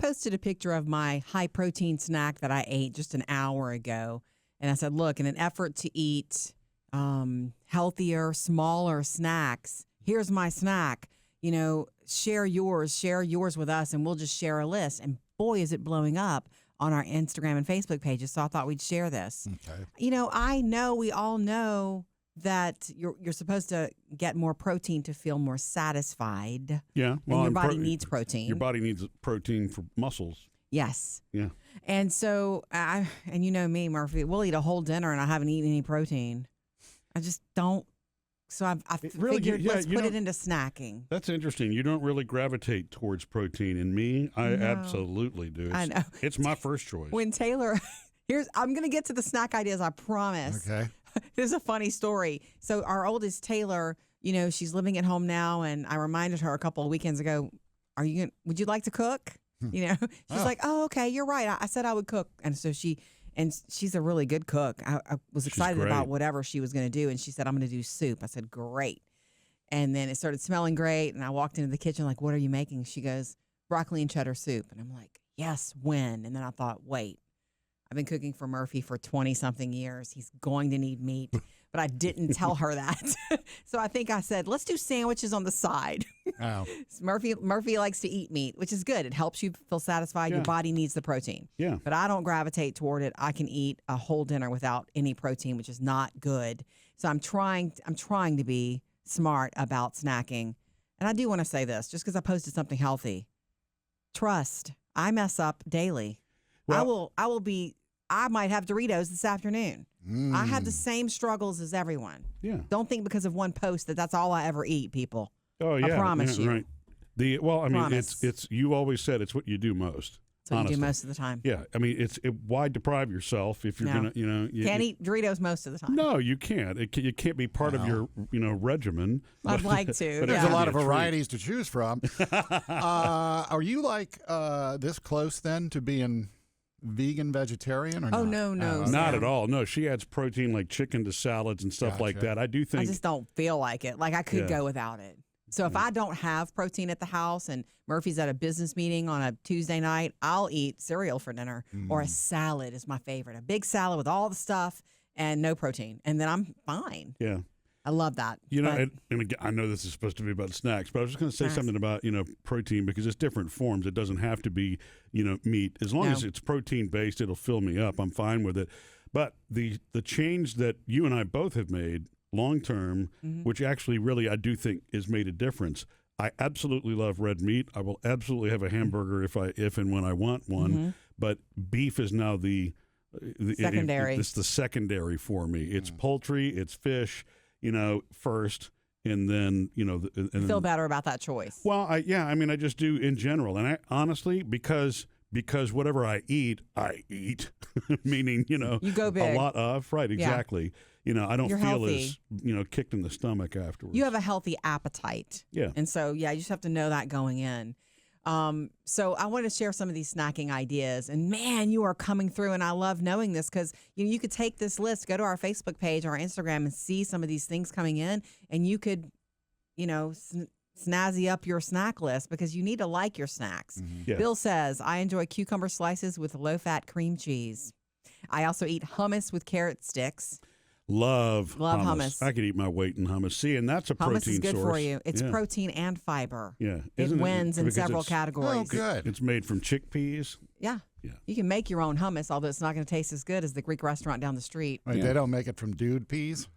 posted a picture of my high protein snack that I ate just an hour ago. And I said, look, in an effort to eat healthier, smaller snacks, here's my snack. Share yours with us, and we'll just share a list. And boy, is it blowing up on our Instagram and Facebook pages. So I thought we'd share this. Okay. We all know that you're supposed to get more protein to feel more satisfied. Yeah. Well, and your body needs protein. Your body needs protein for muscles. Yes. Yeah. And so, and you know me, Murphy, we'll eat a whole dinner and I haven't eaten any protein. I just don't. So I figured let's put it into snacking. That's interesting. You don't really gravitate towards protein. And me, I absolutely do. I know. It's my first choice. When Taylor, I'm going to get to the snack ideas, I promise. Okay. This is a funny story. So our oldest Taylor, she's living at home now, and I reminded her a couple of weekends ago, would you like to cook? She's like, oh, okay, you're right. I said I would cook. And so she's a really good cook. I was excited about whatever she was going to do. And she said, I'm going to do soup. I said, great. And then it started smelling great. And I walked into the kitchen like, what are you making? She goes, broccoli and cheddar soup. And I'm like, yes, when? And then I thought, wait, I've been cooking for Murphy for 20-something years. He's going to need meat. But I didn't tell her that. So I think I said, let's do sandwiches on the side. Oh. Murphy likes to eat meat, which is good. It helps you feel satisfied. Yeah. Your body needs the protein. Yeah. But I don't gravitate toward it. I can eat a whole dinner without any protein, which is not good. So I'm trying to be smart about snacking. And I do want to say this, just because I posted something healthy. Trust, I mess up daily. Well, I might have Doritos this afternoon. I have the same struggles as everyone. Yeah. Don't think because of one post that's all I ever eat, people. Oh yeah. I promise you. Right. It's you always said it's what you do most. So you do most of the time. Yeah. I mean, why deprive yourself if you're gonna, you can't eat Doritos most of the time. No, you can't. It can't be part of your, regimen. I'd like to. But there's a lot of varieties to choose from. Are you like this close then to being vegan, vegetarian, or not? Oh, no. Not at all. No, she adds protein like chicken to salads and stuff like that. I do think. I just don't feel like it. Like I could go without it. So if I don't have protein at the house and Murphy's at a business meeting on a Tuesday night, I'll eat cereal for dinner or a salad is my favorite. A big salad with all the stuff and no protein. And then I'm fine. Yeah. I love that. And again, I know this is supposed to be about snacks, but I was just going to say something about, protein because it's different forms. It doesn't have to be, meat. As long as it's protein based, it'll fill me up. I'm fine with it. But the change that you and I both have made long term, which actually really I do think has made a difference. I absolutely love red meat. I will absolutely have a hamburger if and when I want one. But beef is now the secondary. It's the secondary for me. It's poultry, it's fish. First, and then, and feel better about that choice. Well, I just do in general. And I honestly, because whatever I eat, meaning, you go big. A lot of, right, exactly. I don't You're feel healthy. as, kicked in the stomach afterwards. You have a healthy appetite. Yeah. And so, you just have to know that going in. So I want to share some of these snacking ideas, and man, you are coming through, and I love knowing this because you could take this list, go to our Facebook page or our Instagram and see some of these things coming in, and you could, snazzy up your snack list because you need to like your snacks. Yeah. Bill says, I enjoy cucumber slices with low-fat cream cheese. I also eat hummus with carrot sticks. Love hummus. I could eat my weight in hummus. See, and that's a protein source. Hummus is good for you. It's protein and fiber. Yeah. It wins in several categories. Oh, good. It's made from chickpeas. Yeah. You can make your own hummus, although it's not going to taste as good as the Greek restaurant down the street. Wait, they don't make it from dude peas?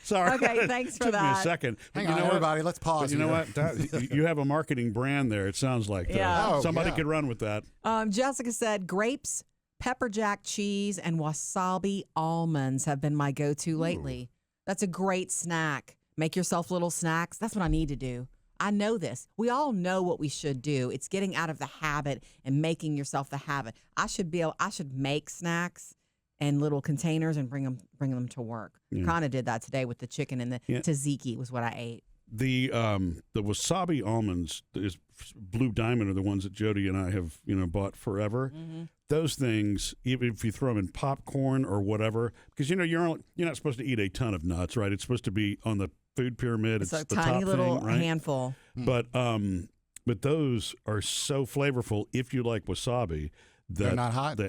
Sorry. Okay, thanks for Took that. me a second. Hang on, everybody. Let's pause. But you know what? You have a marketing brand there. It sounds like. Yeah. Somebody could run with that. Jessica said grapes, pepper jack cheese, and wasabi almonds have been my go-to lately. That's a great snack. Make yourself little snacks. That's what I need to do. I know this. We all know what we should do. It's getting out of the habit and making yourself the habit. I should make snacks and little containers and bring them to work. Yeah. Kind of did that today with the chicken and the tzatziki was what I ate. The wasabi almonds is Blue Diamond are the ones that Jodi and I have bought forever. Mm-hmm. Those things, even if you throw them in popcorn or whatever, because you're not supposed to eat a ton of nuts, right? It's supposed to be on the food pyramid. It's the a tiny top little thing, right? handful. But but those are so flavorful if you like wasabi. They're not hot?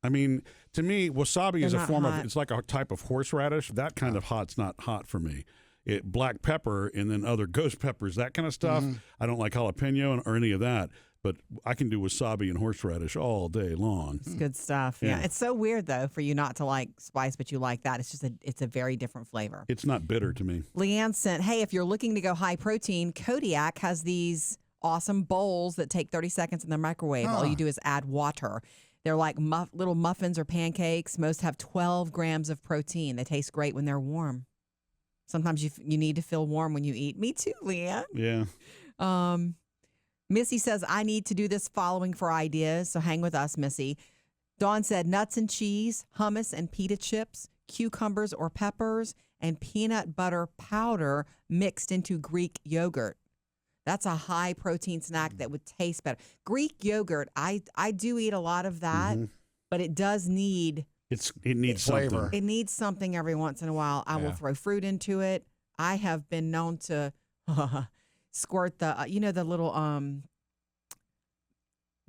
I mean, to me, wasabi is a not form hot. of, it's like a type of horseradish. That kind of hot's not hot for me. Black pepper and then other ghost peppers, that kind of stuff. I don't like jalapeno or any of that, but I can do wasabi and horseradish all day long. It's good stuff. Yeah. It's so weird though for you not to like spice, but you like that. It's just it's a very different flavor. It's not bitter to me. Leanne sent, hey, if you're looking to go high protein, Kodiak has these awesome bowls that take 30 seconds in the microwave. All you do is add water. They're like little muffins or pancakes. Most have 12 grams of protein. They taste great when they're warm. Sometimes you need to feel warm when you eat. Me too, Leanne. Yeah. Missy says, I need to do this following for ideas, so hang with us, Missy. Dawn said nuts and cheese, hummus and pita chips, cucumbers or peppers, and peanut butter powder mixed into Greek yogurt. That's a high protein snack that would taste better. Greek yogurt, I do eat a lot of that, but it does need... It needs flavor. something. It needs something every once in a while. I will throw fruit into it. I have been known to squirt the, the little,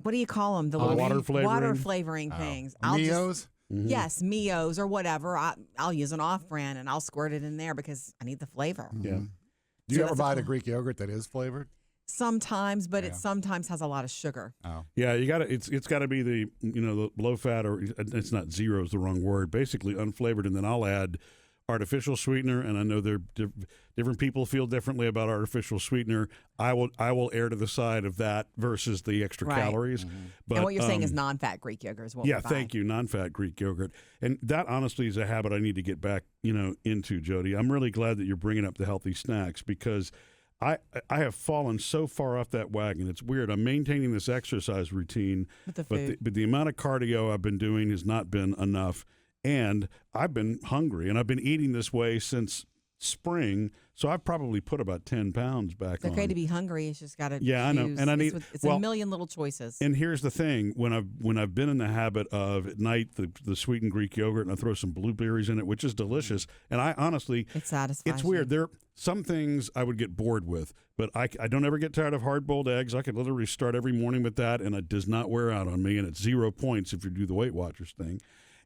what do you call them? The little water flavoring things. Mios? Yes, Mios or whatever. I'll use an off-brand and I'll squirt it in there because I need the flavor. Yeah. Do you ever buy the Greek yogurt that is flavored? Sometimes, but it sometimes has a lot of sugar. Oh. Yeah, it's got to be the low fat, or it's not, zero is the wrong word, basically unflavored, and then I'll add artificial sweetener, and I know different people feel differently about artificial sweetener. I will err to the side of that versus the extra calories. But and what you're saying is non-fat Greek yogurt is what we buy. Thank you, non-fat Greek yogurt, and that honestly is a habit I need to get back into, Jodi. I'm really glad that you're bringing up the healthy snacks because I have fallen so far off that wagon. It's weird. I'm maintaining this exercise routine, but the amount of cardio I've been doing has not been enough. And I've been hungry, and I've been eating this way since spring. So I've probably put about 10 pounds back on. It's okay to be hungry. It's just got to I know. And I need it's a million little choices. And here's the thing: when I've been in the habit of at night the sweetened Greek yogurt, and I throw some blueberries in it, which is delicious. And I honestly, it satisfies. It's weird. Some things I would get bored with, but I don't ever get tired of hard-boiled eggs. I could literally start every morning with that, and it does not wear out on me, and it's 0 points if you do the Weight Watchers thing.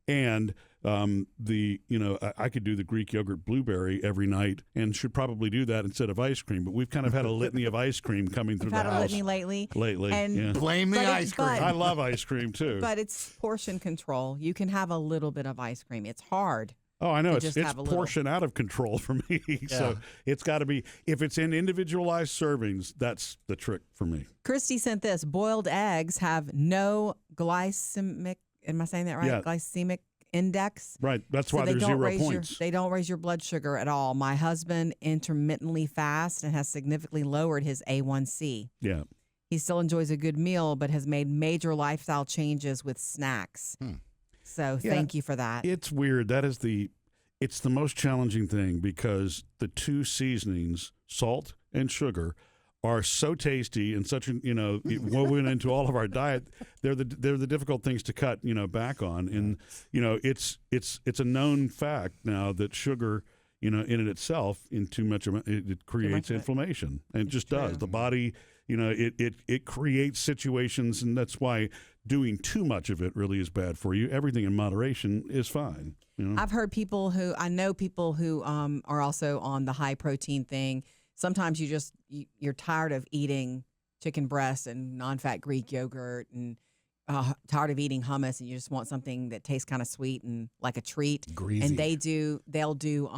And I could do the Greek yogurt blueberry every night and should probably do that instead of ice cream. But we've kind of had a litany of ice cream coming through the house. Had a litany lately. And blame the ice cream. I love ice cream too. But it's portion control. You can have a little bit of ice cream. It's hard. Oh, I know. It's portion out of control for me. So it's got to be, if it's in individualized servings, that's the trick for me. Christy sent this. Boiled eggs have no glycemic, am I saying that right? Yeah. Glycemic index. Right. That's why there's 0 points. They don't raise your blood sugar at all. My husband intermittently fasts and has significantly lowered his A1C. Yeah. He still enjoys a good meal, but has made major lifestyle changes with snacks. So thank you for that. It's weird. It's the most challenging thing because the two seasonings, salt and sugar, are so tasty and such woven into all of our diet. They're the difficult things to cut back on. And it's a known fact now that sugar in it itself, in too much of it creates inflammation, and it just does. The body it creates situations, and that's why doing too much of it really is bad for you. Everything in moderation is fine. I've heard I know people who are also on the high protein thing. Sometimes you're tired of eating chicken breast and non-fat Greek yogurt and tired of eating hummus, and you just want something that tastes kind of sweet and like a treat. Greasy. And they'll do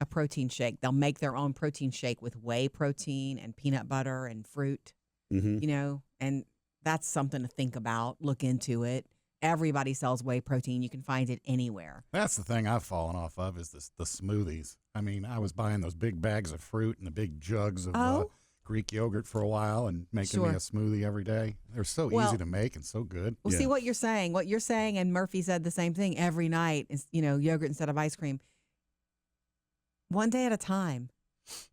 a protein shake. They'll make their own protein shake with whey protein and peanut butter and fruit. And that's something to think about. Look into it. Everybody sells whey protein. You can find it anywhere. That's the thing I've fallen off of is the smoothies. I mean, I was buying those big bags of fruit and the big jugs of Greek yogurt for a while and making me a smoothie every day. They're so easy to make and so good. Well, see what you're saying. What you're saying, and Murphy said the same thing every night, is, yogurt instead of ice cream. One day at a time.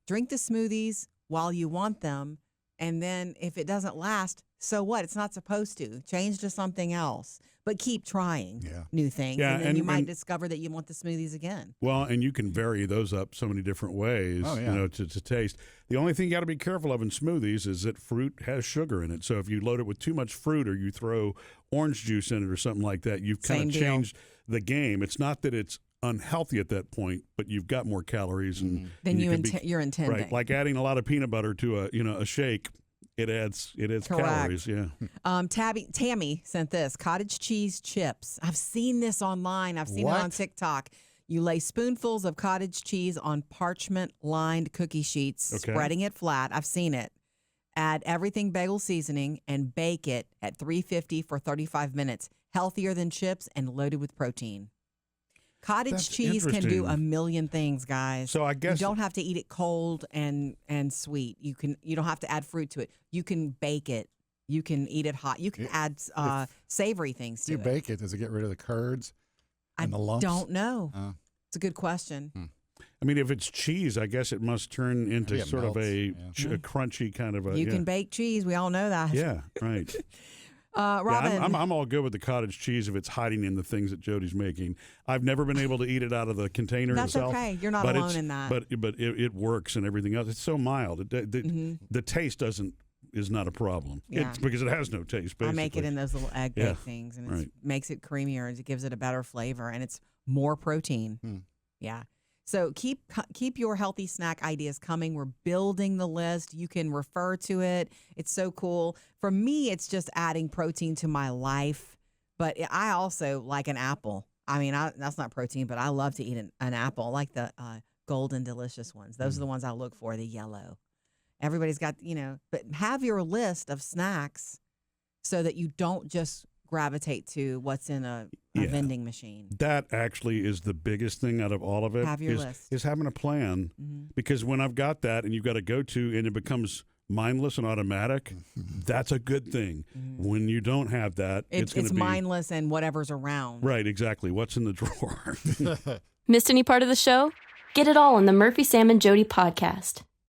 Drink the smoothies while you want them. And then if it doesn't last, so what? It's not supposed to. Change to something else. But keep trying new things. Yeah, and then you might discover that you want the smoothies again. Well, and you can vary those up so many different ways, to taste. The only thing you got to be careful of in smoothies is that fruit has sugar in it. So if you load it with too much fruit or you throw orange juice in it or something like that, you've kind of changed the game. It's not that it's unhealthy at that point, but you've got more calories than you're intending. Right, like adding a lot of peanut butter to a shake. It adds calories, yeah. Tammy sent this, cottage cheese chips. I've seen this online. I've seen it on TikTok. You lay spoonfuls of cottage cheese on parchment-lined cookie sheets, spreading it flat. I've seen it. Add everything bagel seasoning and bake it at 350 for 35 minutes. Healthier than chips and loaded with protein. Cottage cheese can do a million things, guys. So I guess you don't have to eat it cold and sweet. You don't have to add fruit to it. You can bake it. You can eat it hot. You can add savory things to it. You bake it. Does it get rid of the curds and the lumps? I don't know. It's a good question. I mean, if it's cheese, I guess it must turn into sort of a crunchy kind of a. You can bake cheese. We all know that. Yeah, right. Robin, yeah, I'm all good with the cottage cheese if it's hiding in the things that Jodi's making. I've never been able to eat it out of the container itself. That's okay. You're not alone in that. But it works and everything else. It's so mild. The taste is not a problem. Yeah. It's because it has no taste. Basically. I make it in those little egg bake things, and it makes it creamier. It gives it a better flavor, and it's more protein. Yeah. So keep your healthy snack ideas coming. We're building the list. You can refer to it. It's so cool. For me, it's just adding protein to my life. But I also like an apple. I mean, that's not protein, but I love to eat an apple. I like the golden delicious ones. Those are the ones I look for, the yellow. Everybody's got, but have your list of snacks so that you don't just gravitate to what's in a vending machine. That actually is the biggest thing out of all of it. Have your list. Is having a plan. Because when I've got that and you've got to go to and it becomes mindless and automatic, that's a good thing. When you don't have that, it's going to be mindless and whatever's around. Right, exactly. What's in the drawer? Missed any part of the show? Get it all on the Murphy, Sam, and Jodi podcast.